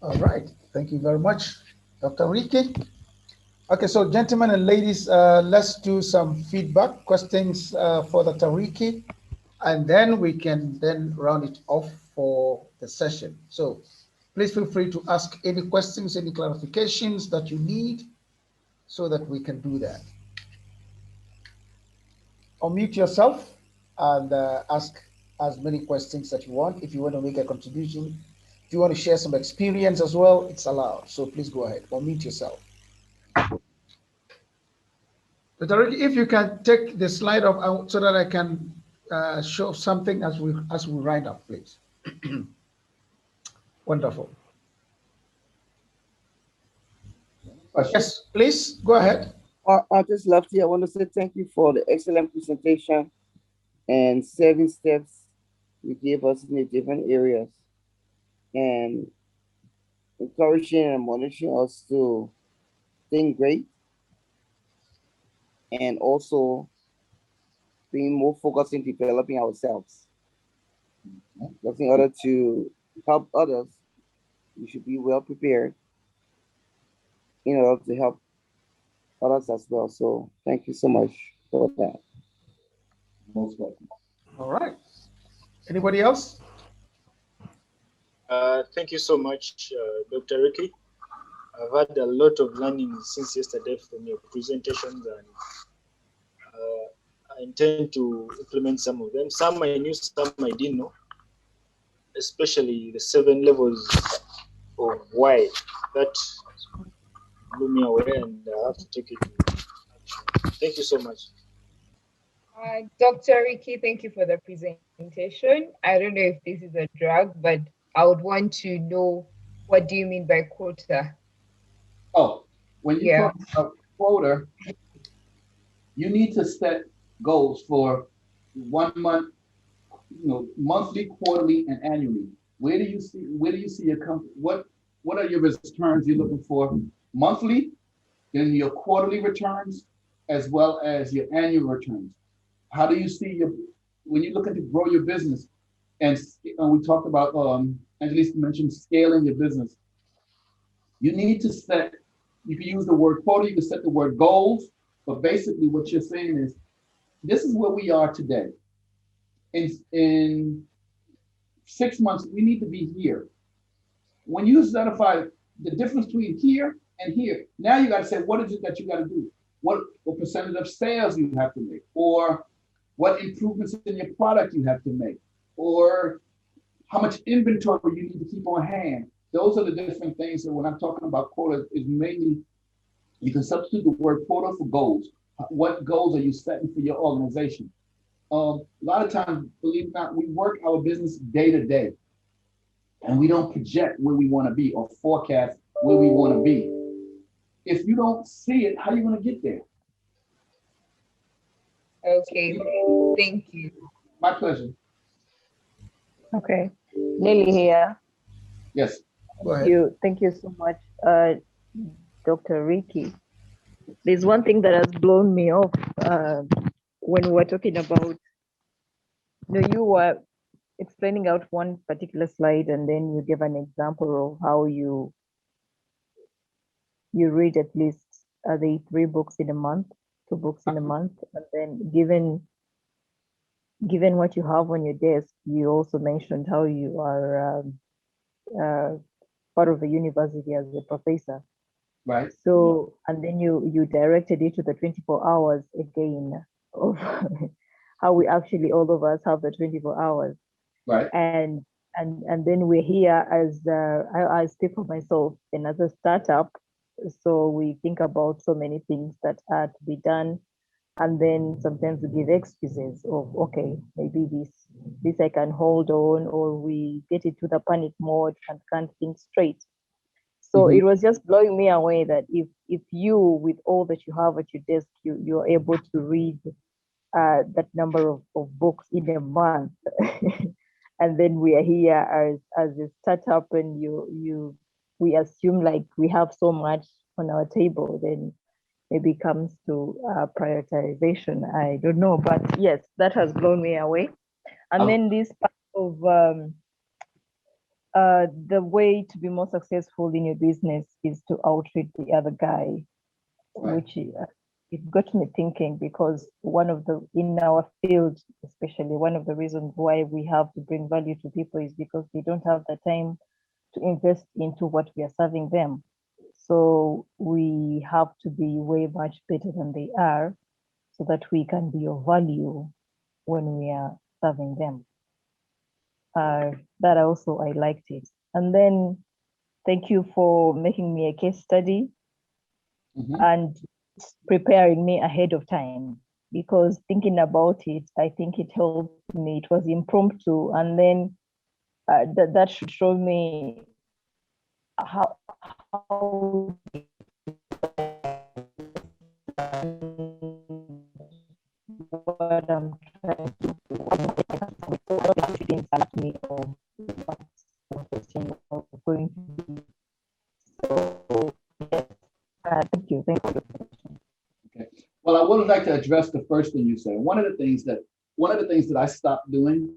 All right. Thank you very much, Dr. Ricky. Okay, so gentlemen and ladies, let's do some feedback questions for Dr. Ricky, and then we can then round it off for the session. So please feel free to ask any questions, any clarifications that you need so that we can do that. Unmute yourself and ask as many questions that you want. If you want to make a contribution, if you want to share some experience as well, it's allowed. So please go ahead, unmute yourself. But already, if you can take the slide off so that I can show something as we wind up, please. Wonderful. Yes, please go ahead. Artist Lofty, I want to say thank you for the excellent presentation and 7 steps you gave us in the different areas and encouraging and admonishing us to think great and also being more focused in developing ourselves. Because in order to help others, we should be well prepared in order to help others as well. So thank you so much for that. Most welcome. All right. Anybody else? Thank you so much, Dr. Ricky. I've had a lot of learning since yesterday from your presentations, and I intend to implement some of them. Some I knew, some I didn't know, especially the 7 levels of why. That blew me away, and I have to take it to action. Thank you so much. Dr. Ricky, thank you for the presentation. I don't know if this is a drug, but I would want to know, what do you mean by quota? Oh, when you talk about quota, you need to set goals for 1 month, monthly, quarterly, and annually. Where do you see your company? What are your returns you're looking for monthly, then your quarterly returns, as well as your annual returns? How do you see when you're looking to grow your business? And we talked about, Angelisa mentioned scaling your business. You need to set, you can use the word quota, you can set the word goals, but basically what you're saying is, this is where we are today. In 6 months, we need to be here. When you identify the difference between here and here, now you got to say, what is it that you got to do? What percentage of sales you have to make, or what improvements in your product you have to make, or how much inventory you need to keep on hand. Those are the different things that when I'm talking about quota is mainly, you can substitute the word quota for goals. What goals are you setting for your organization? A lot of times, believe it or not, we work our business day to day, and we don't project where we want to be or forecast where we want to be. If you don't see it, how are you going to get there? Okay, thank you. My pleasure. Okay, Lily here. Yes. Go ahead. Thank you so much, Dr. Ricky. There's one thing that has blown me off when we were talking about, you were explaining out one particular slide, and then you gave an example of how you read at least 3 books in a month, 2 books in a month, and then given what you have on your desk, you also mentioned how you are part of a university as a professor. Right. So, and then you directed it to the 24 hours again of how we actually, all of us have the 24 hours. Right. And then we're here as, I speak for myself, and as a startup, so we think about so many things that are to be done. And then sometimes we give excuses of, okay, maybe this I can hold on, or we get into the panic mode and can't think straight. So it was just blowing me away that if you, with all that you have at your desk, you're able to read that number of books in a month, and then we are here as a startup, and we assume like we have so much on our table, then maybe comes to prioritization. I don't know, but yes, that has blown me away. And then this part of the way to be more successful in your business is to outreach the other guy, Right. which it got me thinking, because in our field, especially, one of the reasons why we have to bring value to people is because they don't have the time to invest into what we are serving them. So we have to be way much better than they are, so that we can be of value when we are serving them. That also, I liked it. And then thank you for making me a case study Mhm. and preparing me ahead of time, because thinking about it, I think it helped me. It was impromptu, and then that should show me how what I'm trying to do, what things at me, or what's going to be. So yes, thank you for your question. Okay. Well, I would like to address the first thing you said. One of the things that I stopped doing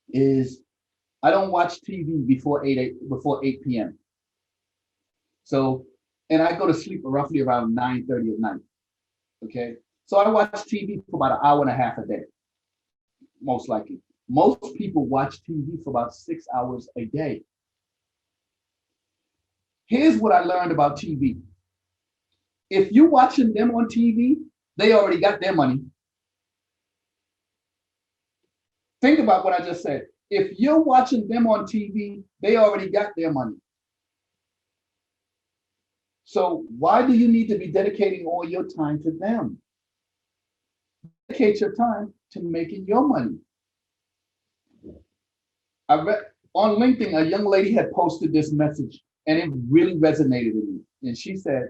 is I don't watch TV before 8 p.m. So, and I go to sleep roughly around 9:30 at night. Okay. So I watch TV for about an hour and a half a day, most likely. Most people watch TV for about 6 hours a day. Here's what I learned about TV. If you're watching them on TV, they already got their money. Think about what I just said. If you're watching them on TV, they already got their money. So why do you need to be dedicating all your time to them? Dedicate your time to making your money. I read on LinkedIn, a young lady had posted this message and it really resonated with me. And she said,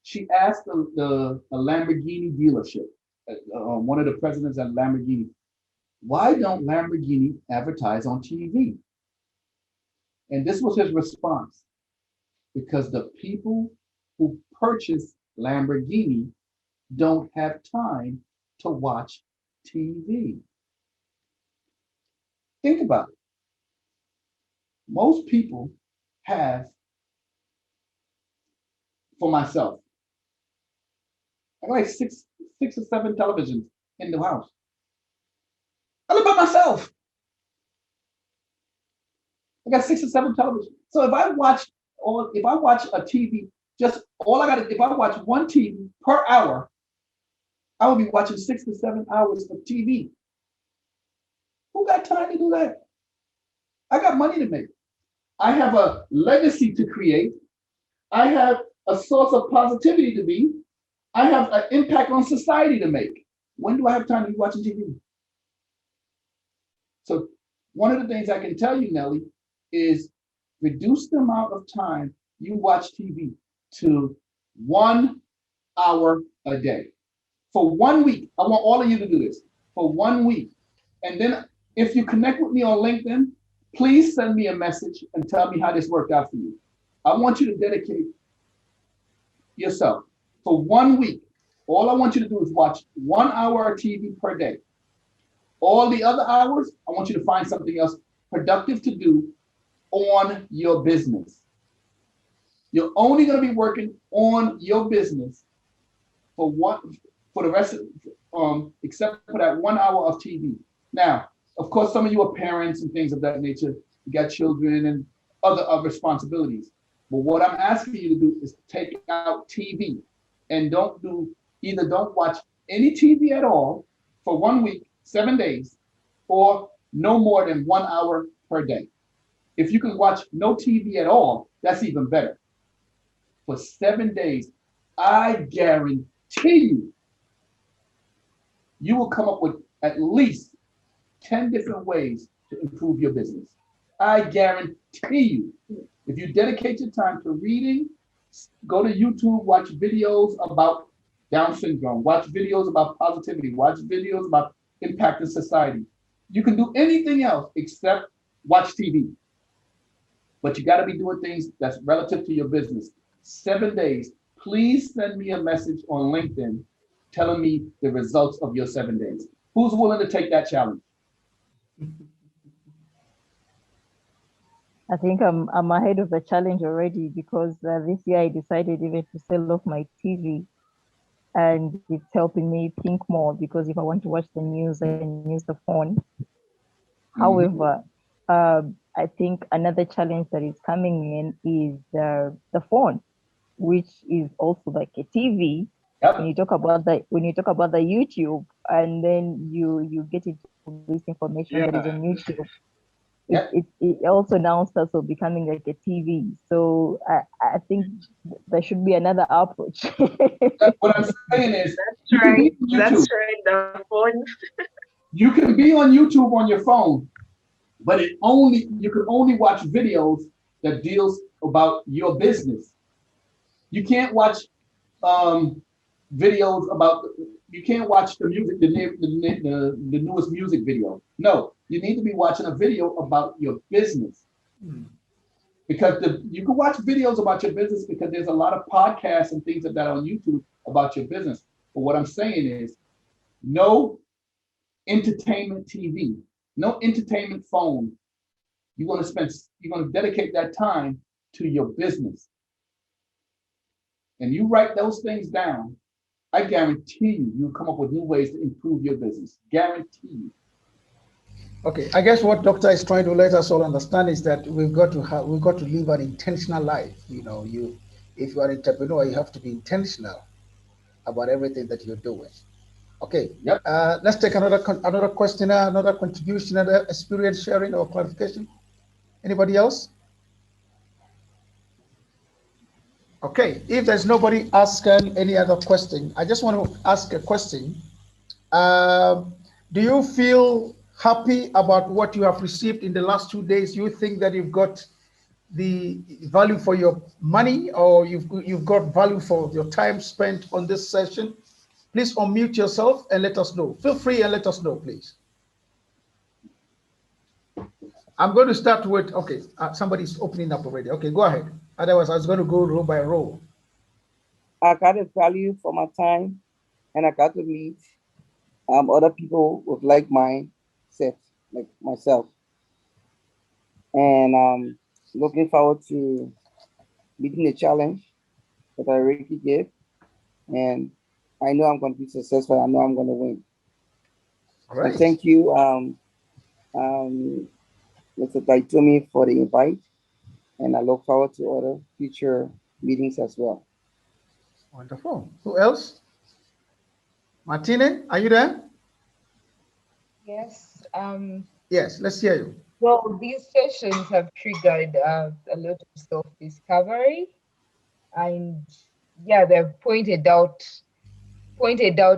she asked a Lamborghini dealership, one of the presidents at Lamborghini, why don't Lamborghini advertise on TV? And this was his response: because the people who purchase Lamborghini don't have time to watch TV. Think about it. Most people have, for myself, I got like six or seven televisions in the house. I live by myself. I got 6 or 7 televisions. So if I watch a TV, just all I got to, if I watch one TV per hour, I will be watching 6 to 7 hours of TV. Who got time to do that? I got money to make. I have a legacy to create. I have a source of positivity to be. I have an impact on society to make. When do I have time to be watching TV? So one of the things I can tell you, Nelly, is reduce the amount of time you watch TV to 1 hour a day. For 1 week, I want all of you to do this for 1 week. And then if you connect with me on LinkedIn, please send me a message and tell me how this worked out for you. I want you to dedicate yourself for 1 week. All I want you to do is watch 1 hour of TV per day. All the other hours, I want you to find something else productive to do on your business. You're only going to be working on your business for the rest of, except for that 1 hour of TV. Now, of course, some of you are parents and things of that nature. You got children and other responsibilities. But what I'm asking you to do is take out TV and don't watch any TV at all for 1 week, 7 days, or no more than 1 hour per day. If you can watch no TV at all, that's even better. For 7 days, I guarantee you will come up with at least 10 different ways to improve your business. I guarantee you, if you dedicate your time to reading, go to YouTube, watch videos about Down syndrome, watch videos about positivity, watch videos about impact in society. You can do anything else except watch TV. But you got to be doing things that's relative to your business. 7 days. Please send me a message on LinkedIn telling me the results of your 7 days. Who's willing to take that challenge? I think I'm ahead of the challenge already because this year I decided even to sell off my TV, and it's helping me think more because if I want to watch the news, I can use the phone. Mhm. However, I think another challenge that is coming in is the phone, which is also like a TV. When Yep. you talk about the YouTube, and then you get into this information that is on Yeah. YouTube, Yep. it also now starts of becoming like a TV. So I think there should be another approach. What I'm saying is, you That's can be right. on That's YouTube. right. The phone. You can be on YouTube on your phone, but you can only watch videos that deals about your business. You can't watch um, videos about. You can't watch the music, the newest music video. No, you need to be watching a video about your business because you can watch videos about your business because there's a lot of podcasts and things like that on YouTube about your business. But what I'm saying is, no entertainment TV, no entertainment phone. You're going to dedicate that time to your business, and you write those things down. I guarantee you'll come up with new ways to improve your business. Guarantee you. Okay, I guess what doctor is trying to let us all understand is that we've got to live an intentional life. You know, if you are an entrepreneur, you have to be intentional about everything that you're doing. Okay, Yep. let's take another question, another contribution, another experience sharing or clarification. Anybody else? Okay, if there's nobody asking any other question, I just want to ask a question. Do you feel happy about what you have received in the last 2 days? You think that you've got the value for your money, or you've got value for your time spent on this session? Please unmute yourself and let us know. Feel free and let us know, please. I'm going to start with, okay, somebody's opening up already. Okay, go ahead. Otherwise, I was going to go row by row. I got a value for my time, and I got to meet other people with like mindset, like myself, and looking forward to meeting the challenge that I already gave, and I know I'm going to be successful. I know I'm going to win. All And right. thank you, Mr. Taitomi, for the invite, and I look forward to other future meetings as well. Wonderful. Who else? Martine, are you there? Yes. Yes, let's hear you. Well, these sessions have triggered a lot of self-discovery, and yeah, they've pointed out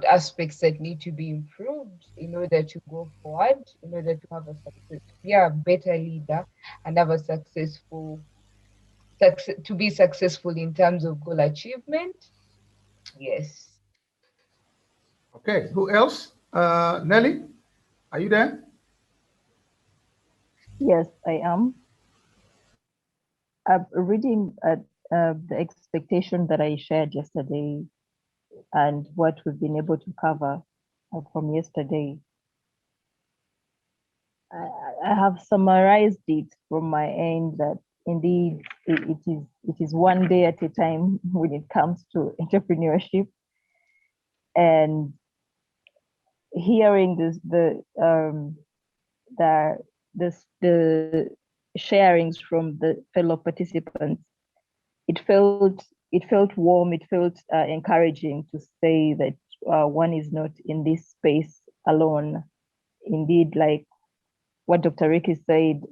aspects that need to be improved in order to go forward, in order to have a success, yeah, better leader and have a to be successful in terms of goal achievement. Yes. Okay, who else? Nelly, are you there? Yes, I am. Reading the expectation that I shared yesterday and what we've been able to cover from yesterday. I have summarized it from my end that indeed it is one day at a time when it comes to entrepreneurship, and hearing the the sharings from the fellow participants, it felt warm, it felt encouraging to say that one is not in this space alone. Indeed, like what Dr. Ricky said,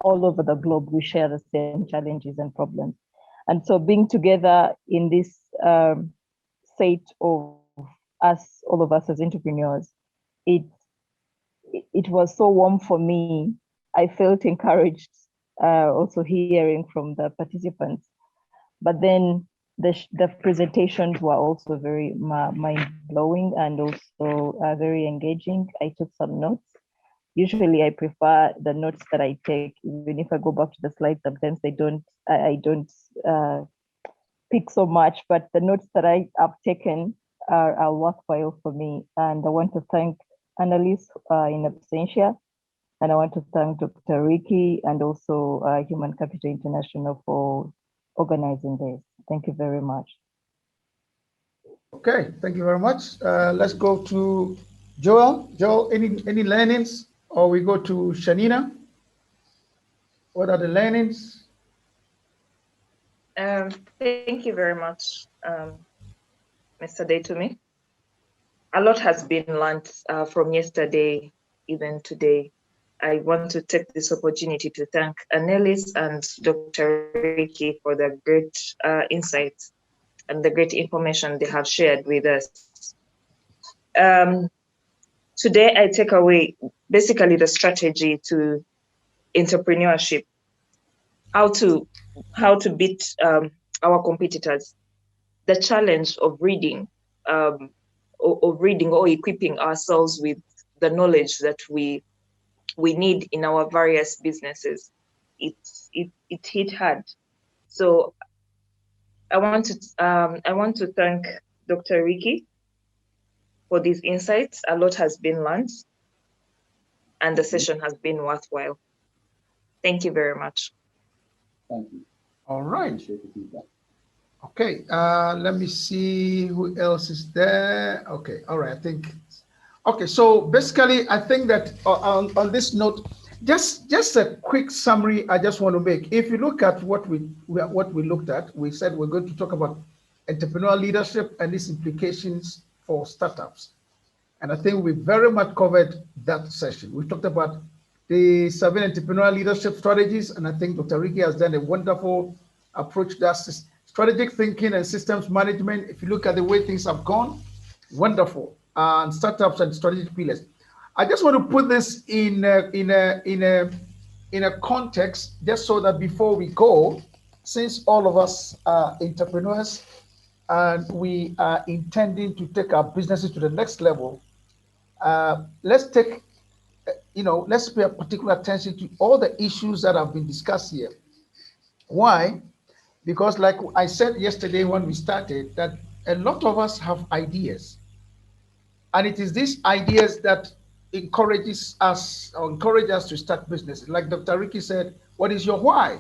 all over the globe we share the same challenges and problems, and so being together in this set of us, all of us as entrepreneurs, it it was so warm for me. I felt encouraged, also hearing from the participants. But then the presentations were also very mind blowing and also very engaging. I took some notes. Usually, I prefer the notes that I take, even if I go back to the slides. Sometimes I don't pick so much, but the notes that I have taken are worthwhile for me. And I want to thank Annalise in absentia And I want to thank Dr. Ricky and also Human Capital International for organizing this. Thank you very much. Okay, thank you very much. Let's go to Joel. Joel, any learnings? Or we go to Shanina? What are the learnings? Thank you very much, Mr. Daytumi. A lot has been learned from yesterday, even today. I want to take this opportunity to thank Annelies and Dr. Ricky for the great insights and the great information they have shared with us. Today, I take away basically the strategy to entrepreneurship, how to beat our competitors, the challenge of reading, or equipping ourselves with the knowledge that we need in our various businesses. It hit hard. So I want to thank Dr. Ricky for these insights. A lot has been learned, and the session has been worthwhile. Thank you very much. Thank you. All right. Appreciate the feedback. Okay, let me see who else is there. Okay, all right, I think. Okay, so basically, I think that on this note, just a quick summary I just want to make. If you look at what we looked at, we said we're going to talk about entrepreneurial leadership and its implications for startups. And I think we very much covered that session. We talked about the 7 entrepreneurial leadership strategies, and I think Dr. Ricky has done a wonderful approach to that. Strategic thinking and systems management. If you look at the way things have gone, wonderful. And startups and strategic pillars. I just want to put this in a context, just so that before we go, since all of us are entrepreneurs and we are intending to take our businesses to the next level, let's take, let's pay a particular attention to all the issues that have been discussed here. Why? Because like I said yesterday when we started, that a lot of us have ideas. And it is these ideas that encourage us to start businesses. Like Dr. Ricky said, what is your why?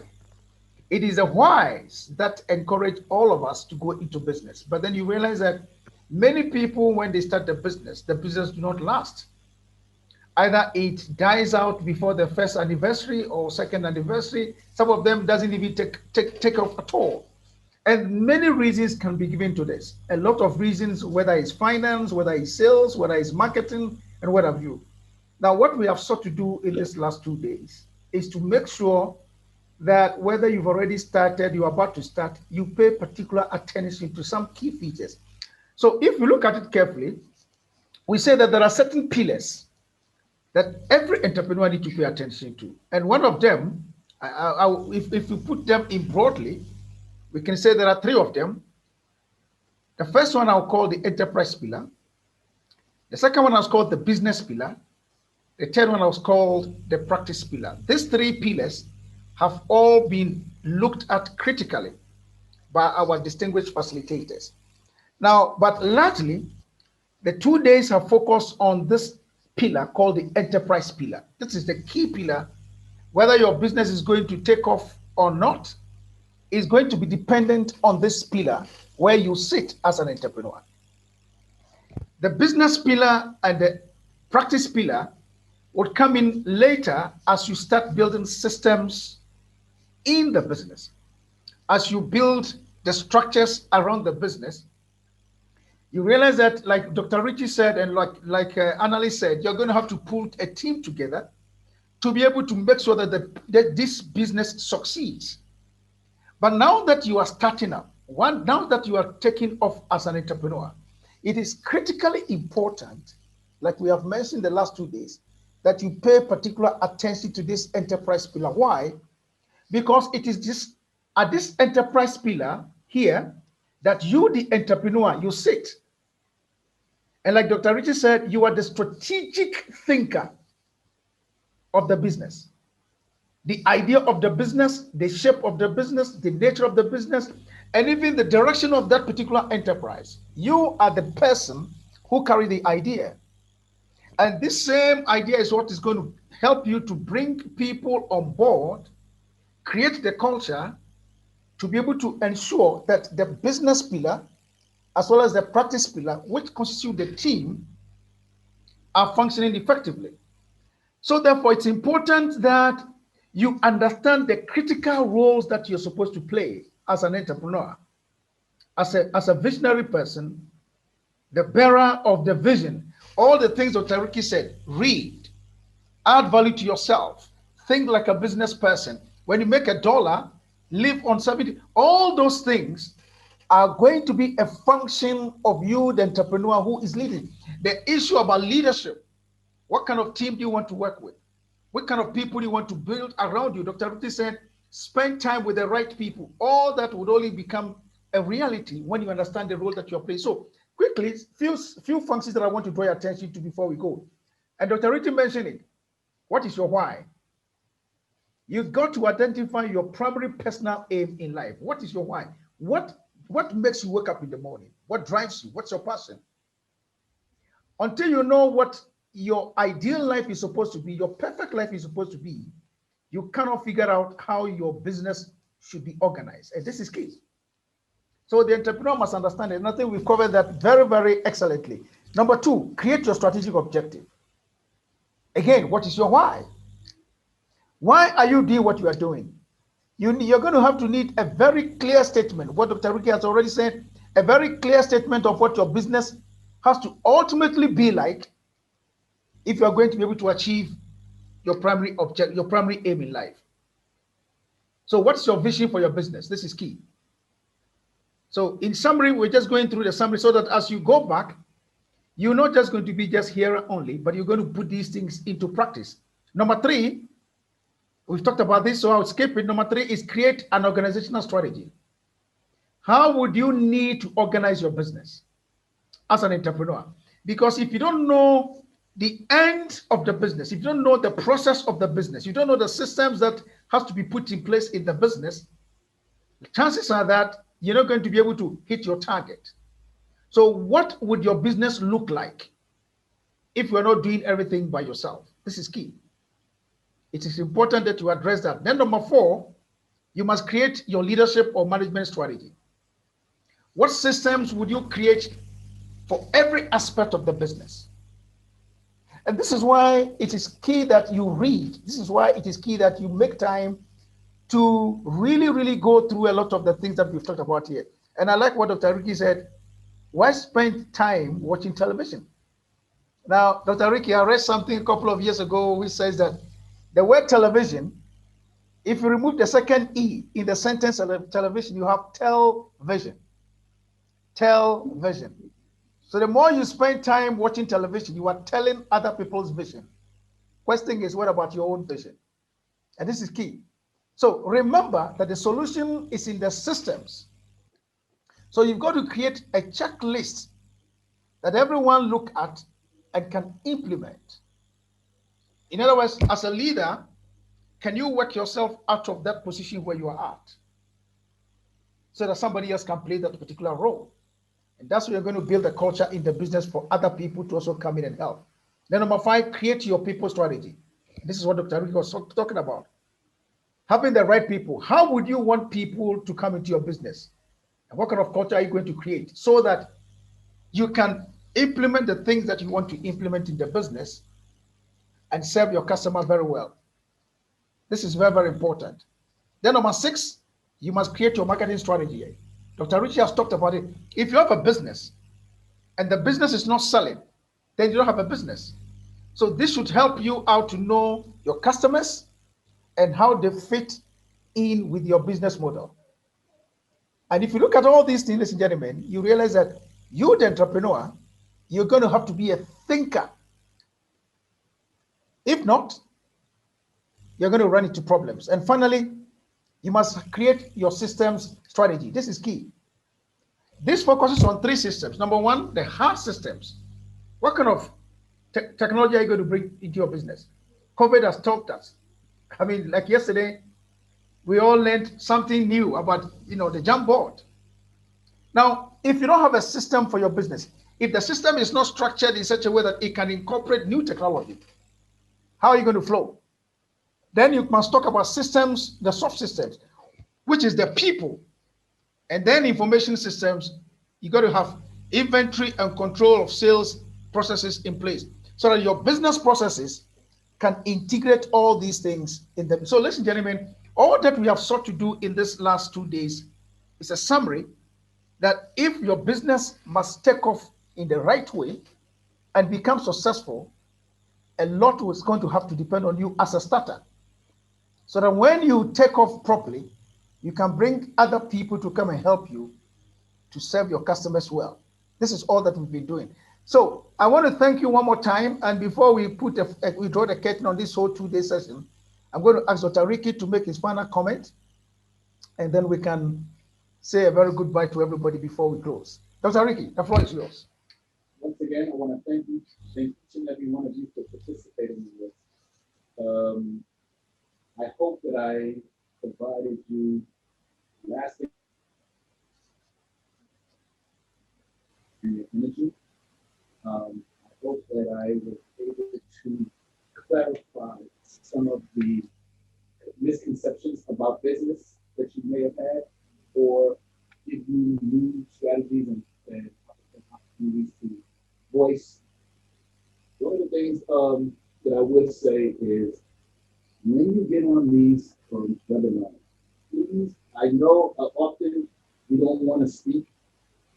It is the whys that encourage all of us to go into business. But then you realize that many people, when they start the business do not last. Either it dies out before the first anniversary or second anniversary. Some of them doesn't even take off at all. And many reasons can be given to this. A lot of reasons, whether it's finance, whether it's sales, whether it's marketing, and what have you. Now, what we have sought to do in these last 2 days is to make sure that whether you've already started, you're about to start, you pay particular attention to some key features. So if you look at it carefully, we say that there are certain pillars that every entrepreneur needs to pay attention to. And one of them, if you put them in broadly, we can say there are 3 of them. The first one I'll call the enterprise pillar. The second one I was called the business pillar. The third one I was called the practice pillar. These 3 pillars have all been looked at critically by our distinguished facilitators. Now, but largely, the 2 days have focused on this pillar called the enterprise pillar. This is the key pillar. Whether your business is going to take off or not is going to be dependent on this pillar where you sit as an entrepreneur. The business pillar and the practice pillar would come in later as you start building systems in the business. As you build the structures around the business, you realize that, like Dr. Richie said, and like Annalise said, you're going to have to pull a team together to be able to make sure that this business succeeds. But now that you are starting up, now that you are taking off as an entrepreneur, it is critically important, like we have mentioned the last 2 days, that you pay particular attention to this enterprise pillar. Why? Because it is just at this enterprise pillar here that you, the entrepreneur, you sit. And like Dr. Richie said, you are the strategic thinker of the business. The idea of the business, the shape of the business, the nature of the business, and even the direction of that particular enterprise. You are the person who carry the idea. And this same idea is what is going to help you to bring people on board, create the culture to be able to ensure that the business pillar as well as the practice pillar, which constitute the team, are functioning effectively. So therefore, it's important that you understand the critical roles that you're supposed to play as an entrepreneur, as a visionary person, the bearer of the vision. All the things that Tariki said, read, add value to yourself, think like a business person. When you make $1, live on 70, all those things are going to be a function of you, the entrepreneur who is leading. The issue about leadership, what kind of team do you want to work with? What kind of people do you want to build around you? Dr. Ruti said, spend time with the right people. All that would only become a reality when you understand the role that you're playing. So quickly, few functions that I want to draw your attention to before we go. And Dr. Ruti mentioned it. What is your why? You've got to identify your primary personal aim in life. What is your why? What makes you wake up in the morning? What drives you? What's your passion? Until you know what your ideal life is supposed to be, your perfect life is supposed to be, you cannot figure out how your business should be organized. And this is key. So the entrepreneur must understand it. And I think we've covered that very, very excellently. Number 2, create your strategic objective. Again, what is your why? Why are you doing what you are doing? You're going to have to need a very clear statement. What Dr. Ricky has already said, a very clear statement of what your business has to ultimately be like if you're going to be able to achieve your primary object, your primary aim in life. So what's your vision for your business? This is key. So in summary, we're just going through the summary so that as you go back, you're not just going to be just here only, but you're going to put these things into practice. Number 3, we've talked about this, so I'll skip it. Number 3 is create an organizational strategy. How would you need to organize your business as an entrepreneur? Because if you don't know the end of the business, if you don't know the process of the business, you don't know the systems that has to be put in place in the business, the chances are that you're not going to be able to hit your target. So what would your business look like if you're not doing everything by yourself? This is key. It is important that you address that. Then number 4, you must create your leadership or management strategy. What systems would you create for every aspect of the business? And this is why it is key that you read. This is why it is key that you make time to really, really go through a lot of the things that we've talked about here. And I like what Dr. Ricky said. Why spend time watching television? Now, Dr. Ricky, I read something a couple of years ago which says that the word television, if you remove the second E in the sentence of television, you have television. Television. So the more you spend time watching television, you are telling other people's vision. Question is, what about your own vision? And this is key. So remember that the solution is in the systems. So you've got to create a checklist that everyone look at and can implement. In other words, as a leader, can you work yourself out of that position where you are at so that somebody else can play that particular role? And that's where you're going to build a culture in the business for other people to also come in and help. Then number 5, create your people strategy. This is what Dr. Ricky was talking about. Having the right people. How would you want people to come into your business? And what kind of culture are you going to create so that you can implement the things that you want to implement in the business and serve your customer very well? This is very, very important. Then number 6, you must create your marketing strategy. Dr. Richie has talked about it. If you have a business and the business is not selling, then you don't have a business. So this should help you out to know your customers and how they fit in with your business model. And if you look at all these things, ladies and gentlemen, you realize that you, the entrepreneur, you're going to have to be a thinker. If not, you're going to run into problems. And finally, you must create your systems strategy. This is key. This focuses on 3 systems. Number 1, the hard systems. What kind of technology are you going to bring into your business? COVID has taught us. I mean, like yesterday, we all learned something new about, the Jamboard. Now, if you don't have a system for your business, if the system is not structured in such a way that it can incorporate new technology, how are you going to flow? Then you must talk about systems, the soft systems, which is the people. And then information systems, you got to have inventory and control of sales processes in place so that your business processes can integrate all these things in them. So, ladies and gentlemen, all that we have sought to do in this last 2 days is a summary that if your business must take off in the right way and become successful, a lot is going to have to depend on you as a starter. So that when you take off properly, you can bring other people to come and help you to serve your customers well. This is all that we've been doing. So I want to thank you one more time. And before we we draw the curtain on this whole 2-day session, I'm going to ask Dr. Ricky to make his final comment, and then we can say a very goodbye to everybody before we close. Dr. Ricky, the floor is yours. Once again, I want to thank each and every one of you for participating in this. I hope that I provided you lasting energy. I hope that I was able to clarify some of the misconceptions about business that you may have had, or give you new strategies and opportunities to voice. One of the things that I would say is, when you get on these webinars, please, I know often you don't want to speak.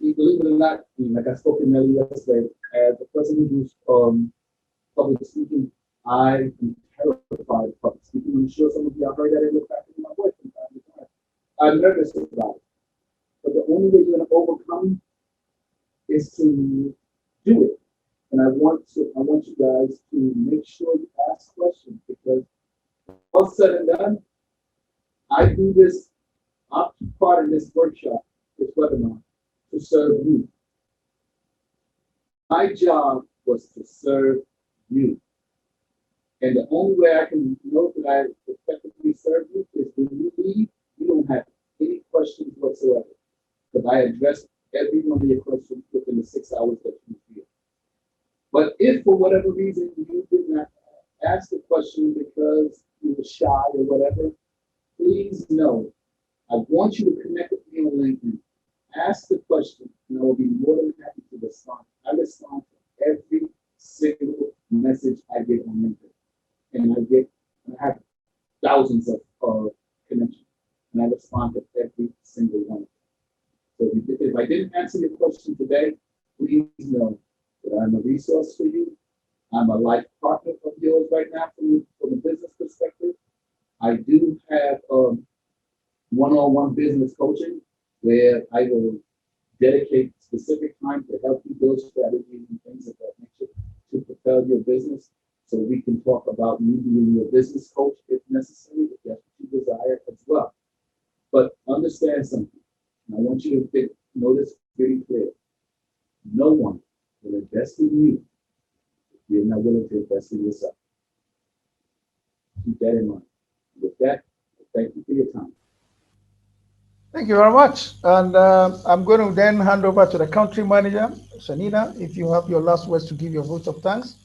Believe it or not, like I spoke in earlier yesterday, as a person who's public speaking, I am terrified of public speaking. I'm sure some of you have heard that in the back of my voice from time to time. I'm nervous about it. But the only way you're going to overcome is to do it. And I want you guys to make sure you ask questions, because all said and done, I do this, I took part in this workshop, this webinar, to serve you. My job was to serve you. And the only way I can know that I effectively serve you is when you leave, you don't have any questions whatsoever. Because I addressed every one of your questions within the 6 hours that you were here. But if for whatever reason you did not ask the question because you were shy or whatever, please know, I want you to connect with me on LinkedIn. Ask the question, and I will be more than happy to respond. I respond to every single message I get on LinkedIn. And I have thousands of connections, and I respond to every single one. So if I didn't answer your question today, please know that I'm a resource for you. I'm a life partner of yours right now from a business perspective. I do have one-on-one business coaching where I will dedicate specific time to help you build strategies and things of that nature to propel your business. So we can talk about me being your business coach if necessary, if that's what you desire as well. But understand something, and I want you to know this very clear. No one will invest in you if you're not willing to invest in yourself. Keep that in mind. With that, thank you for your time. Thank you very much. And I'm going to then hand over to the country manager, Shanina, if you have your last words to give your vote of thanks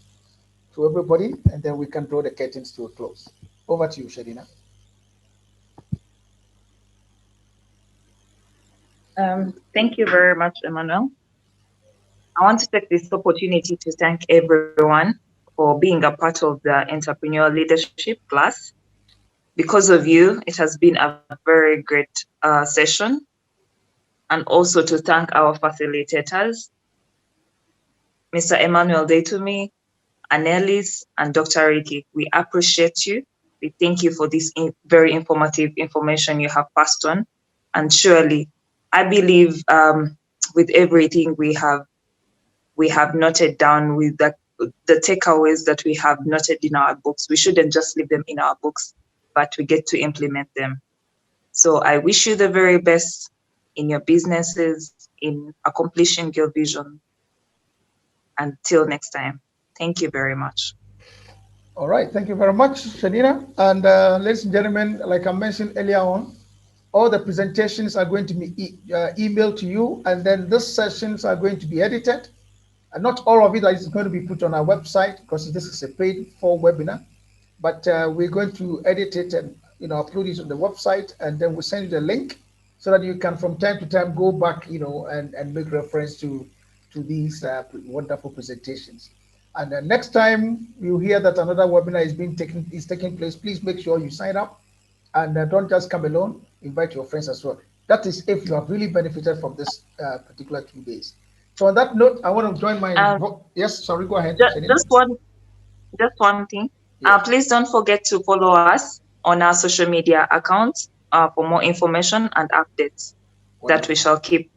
to everybody, and then we can draw the curtains to a close. Over to you, Shanina. Thank you very much, Emmanuel. I want to take this opportunity to thank everyone for being a part of the Entrepreneurial Leadership class. Because of you, it has been a very great session. And also to thank our facilitators, Mr. Emmanuel Deitumi, Annelies, and Dr. Ricky. We appreciate you. We thank you for this very informative information you have passed on. And surely, I believe with everything we have noted down, with the takeaways that we have noted in our books, we shouldn't just leave them in our books, but we get to implement them. So I wish you the very best in your businesses, in accomplishing your vision. Until next time, thank you very much. All right, thank you very much, Shanina. And ladies and gentlemen, like I mentioned earlier on, all the presentations are going to be emailed to you, and then these sessions are going to be edited And not all of it is going to be put on our website because this is a paid for webinar, but we're going to edit it and upload it on the website, and then we'll send you the link so that you can from time to time go back, and make reference to these wonderful presentations. And next time you hear that another webinar is taking place, please make sure you sign up, and don't just come alone. Invite your friends as well. That is if you have really benefited from this particular 2 days. So on that note, I want to join my yes. Sorry, go ahead. Just one thing. Yes. Please don't forget to follow us on our social media accounts for more information and updates that we shall keep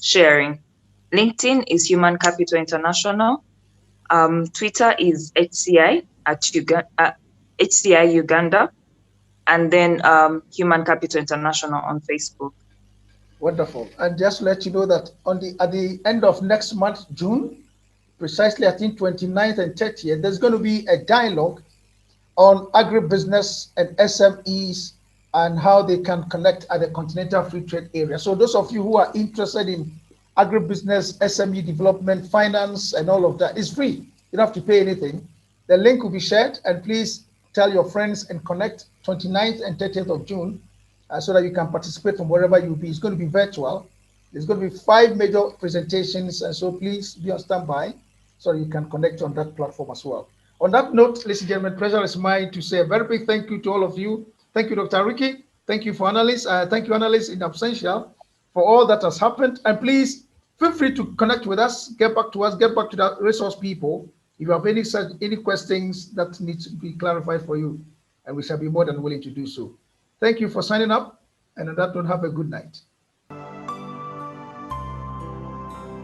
sharing. LinkedIn is Human Capital International. Twitter is HCI HCI Uganda, and then Human Capital International on Facebook. Wonderful. And just to let you know that at the end of next month, June, precisely I think 29th and 30th, there's going to be a dialogue on agribusiness and SMEs and how they can connect at the Continental Free Trade Area. So those of you who are interested in agribusiness, SME development, finance, and all of that, it's free. You don't have to pay anything. The link will be shared, and please tell your friends and connect 29th and 30th of June so that you can participate from wherever you be. It's going to be virtual. There's going to be 5 major presentations, and so please be on standby so you can connect on that platform as well. On that note, ladies and gentlemen, pleasure is mine to say a very big thank you to all of you. Thank you, Dr. Ricky. Thank you for analysts. Thank you, analysts in absentia, for all that has happened. And please feel free to connect with us, get back to us, get back to the resource people if you have any questions that need to be clarified for you, and we shall be more than willing to do so. Thank you for signing up, and on that note, have a good night.